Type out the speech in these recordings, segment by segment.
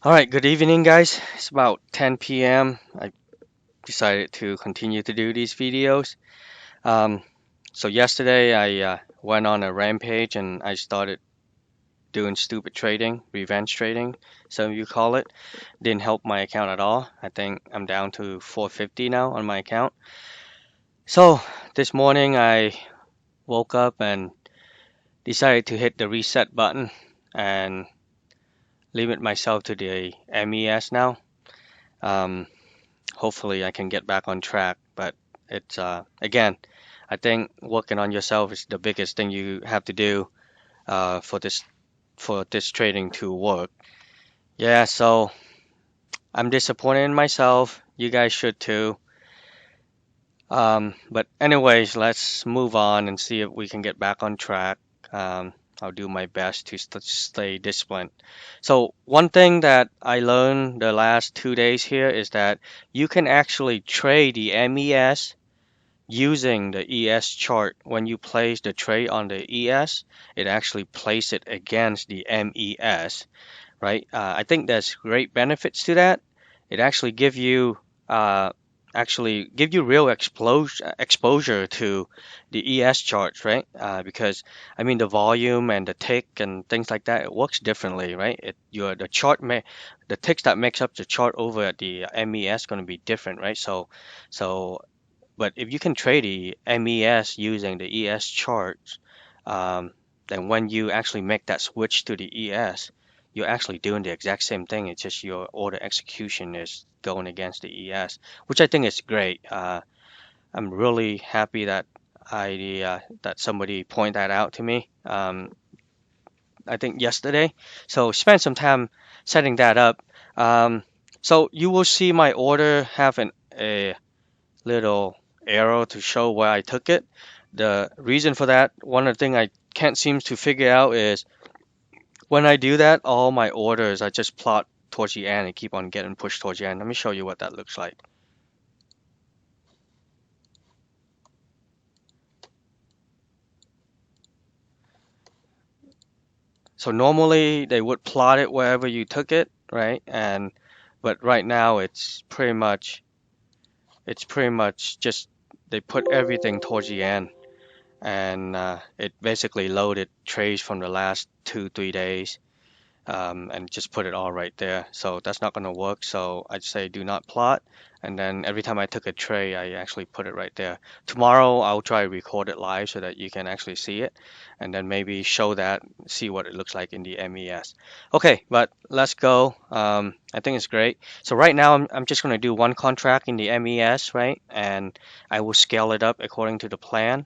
All right, good evening, guys. It's about 10 p.m. I decided to continue to do these videos. Um, so yesterday I went on a rampage and I started doing stupid trading, revenge trading, some of you call it. Didn't help my account at all. I think I'm down to 450 now on my account. So this morning I woke up and decided to hit the reset button and limit myself to the MES now. Um, Hopefully I can get back on track. But it's again, I think working on yourself is the biggest thing you have to do for this trading to work. Yeah, so I'm disappointed in myself. You guys should too. But anyways, let's move on and see if we can get back on track. I'll do my best to stay disciplined. So one thing that I learned the last 2 days here is that you can actually trade the MES using the ES chart. When you place the trade on the ES, it actually places it against the MES, right? I think there's great benefits to that. It uh, actually give you real exposure to the ES charts, right? Because I mean the volume and the tick and things like that, it works differently, right? The ticks that makes up the chart over at the MES going to be different, right? So but if you can trade the MES using the ES charts, um, then when you actually make that switch to the ES, you're actually doing the exact same thing. It's just your order execution is going against the ES, which I think is great. I'm really happy that that somebody pointed that out to me. I think yesterday. So spend some time setting that up. Um, so you will see my order have a little arrow to show where I took it. The reason for that, one of the things I can't seem to figure out is when I do that, all my orders I just plot towards the end and keep on getting pushed towards the end. Let me show you what that looks like. So normally they would plot it wherever you took it, right? And but right now it's pretty much just they put everything towards the end and it basically loaded trades from the last 2 3 days and just put it all right there. So that's not going to work. So I'd say do not plot. And then every time I took a tray, I actually put it right there. Tomorrow I'll try to record it live so that you can actually see it, and then maybe show that, see what it looks like in the MES. Okay, but let's go. I think it's great. So right now I'm just going to do one contract in the MES, right? And I will scale it up according to the plan.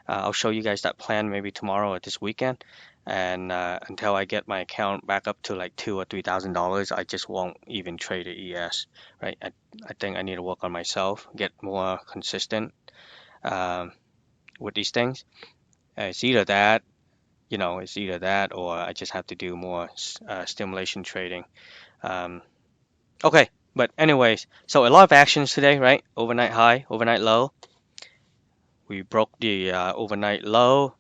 I'll show you guys that plan maybe tomorrow or this weekend. And until I get my account back up to like $2,000 or $3,000, I just won't even trade the ES, right? I think I need to work on myself, get more consistent um, with these things. It's either that, it's either that or I just have to do more stimulation trading. Um, okay, but anyways, so a lot of actions today, right? Overnight high, overnight low. We broke the overnight low,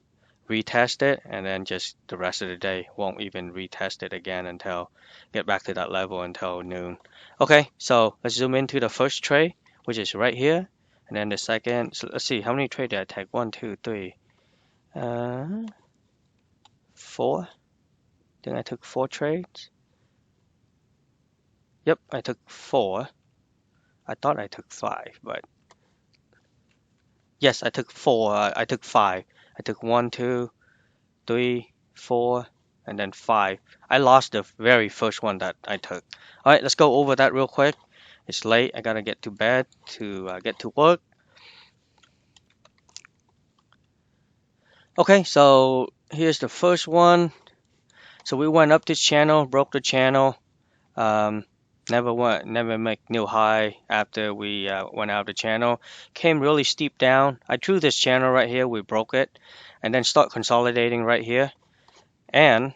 retest it, and then just the rest of the day won't even retest it again until get back to that level until noon. Okay, so let's zoom into the first trade, which is right here, and then the second. So let's see how many trades did I take. One, two, three, uh, four. I think I took 4 trades. Yep, I took four. I thought I took five, but yes, I took four. I took five. I took one, two, three, four, and then five. I lost the very first one that I took. All right, let's go over that real quick. It's late. I gotta get to bed to get to work. Okay, so here's the first one. So we went up this channel, broke the channel. Um, never make new high after we went out of the channel. Came really steep down. I drew this channel right here. We broke it, and then start consolidating right here. And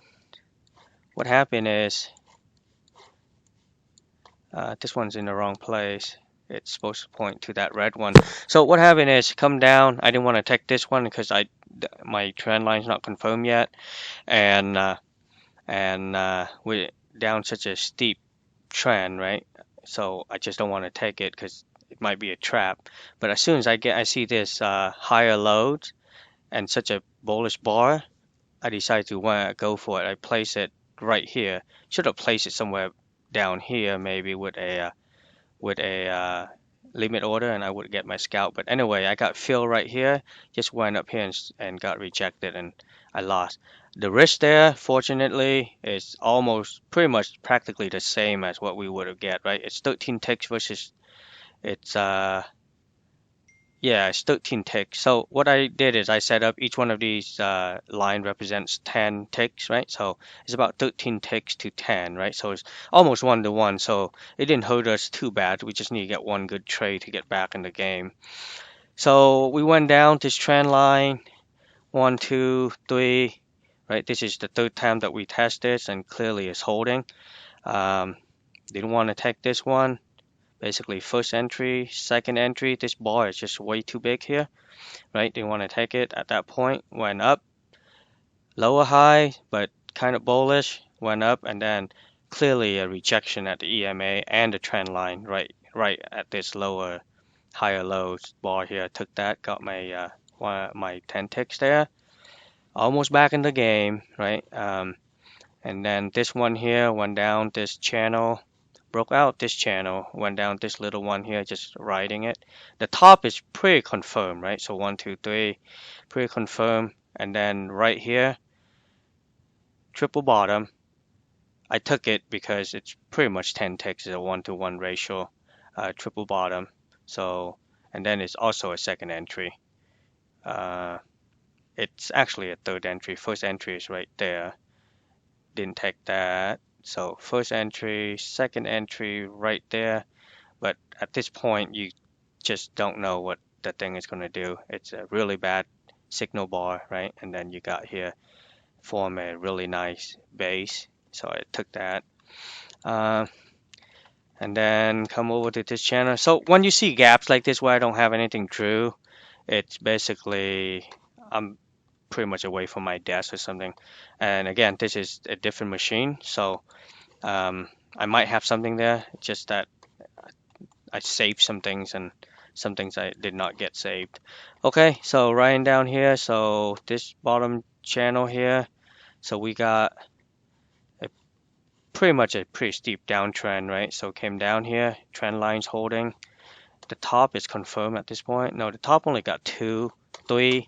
what happened is this one's in the wrong place. It's supposed to point to that red one. So what happened is come down. I didn't want to take this one because my trend line's not confirmed yet, and we down such a steep trend, right? So I just don't want to take it because it might be a trap. But as soon as I see this higher lows and such a bullish bar, I decide to want to go for it. I place it right here. Should have placed it somewhere down here, maybe with a limit order, and I would get my scalp. But anyway, I got fill right here. Just went up here and got rejected, and I lost. The risk there, fortunately, is almost pretty much practically the same as what we would have get, right? It's 13 ticks versus it's yeah, it's 13 ticks. So what I did is I set up each one of these line represents 10 ticks, right? So it's about 13 ticks to 10, right? So it's almost 1 to 1. So it didn't hurt us too bad. We just need to get one good trade to get back in the game. So we went down this trend line, 1, 2, 3, right? This is the third time that we test this, and clearly it's holding. Um, didn't want to take this one. Basically, first entry, second entry. This bar is just way too big here, right? Didn't want to take it at that point. Went up, lower high, but kind of bullish. Went up, and then clearly a rejection at the EMA and the trend line, right at this lower, higher lows bar here. Took that, got my 10 ticks there. Almost back in the game, right? And then this one here went down this channel, broke out this channel, went down this little one here, just riding it. The top is pretty confirmed, right? So 1, 2, 3, pretty confirmed. And then right here, triple bottom. I took it because it's pretty much 10 ticks, is a 1 to 1 ratio, triple bottom. So, and then it's also a second entry. Uh, it's actually a third entry. First entry is right there. Didn't take that. So first entry, second entry right there. But at this point, you just don't know what the thing is going to do. It's a really bad signal bar, right? And then you got here, form a really nice base. So I took that. Uh, and then come over to this channel. So when you see gaps like this where I don't have anything true, it's basically I'm pretty much away from my desk or something. And again, this is a different machine, so I might have something there. Just that I saved some things and some things I did not get saved. Okay, so writing down here, so this bottom channel here, so we got a, pretty much a pretty steep downtrend, right? So came down here, trend lines holding. The top is confirmed at this point. No, the top only got 2, 3.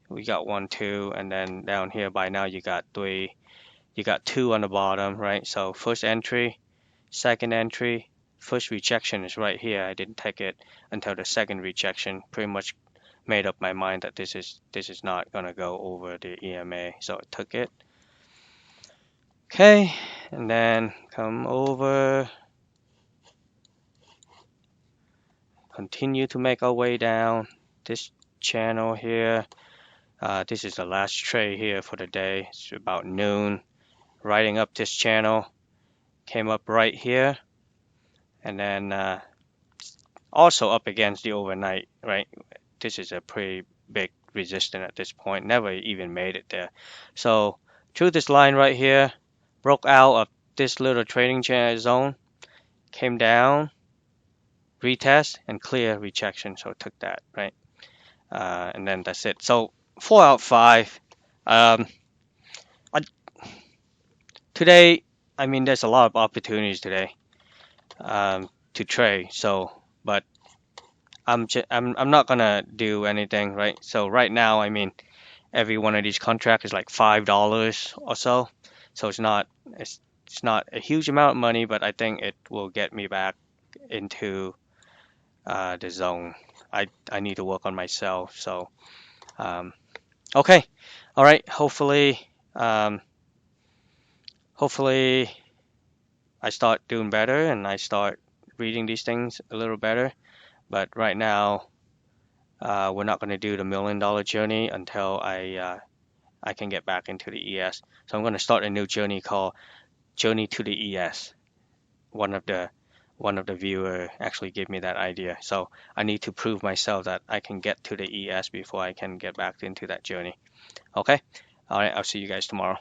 We got 1, 2, and then down here by now you got 3. You got 2 on the bottom, right? So first entry, second entry, first rejection is right here. I didn't take it until the second rejection. Pretty much made up my mind that this is not gonna go over the EMA, so I took it. Okay, and then come over, continue to make our way down this channel here. This is the last trade here for the day. It's about noon. Riding up this channel, came up right here, and then also up against the overnight, right? This is a pretty big resistance at this point. Never even made it there. So through this line right here, broke out of this little trading zone, came down, retest, and clear rejection. So took that, right? And then that's it. So 4 out of 5. Um, I, today, I mean, there's a lot of opportunities today to trade. So, but I'm not gonna do anything, right? So right now, I mean, every one of these contracts is like $5 or so. So it's not a huge amount of money, but I think it will get me back into the zone. I need to work on myself. So okay, all right. Hopefully I start doing better and I start reading these things a little better. But right now, we're not going to do the $1 million journey until I can get back into the ES. So I'm going to start a new journey called Journey to the ES. One of the viewer actually gave me that idea. So I need to prove myself that I can get to the ES before I can get back into that journey. Okay? All right, I'll see you guys tomorrow.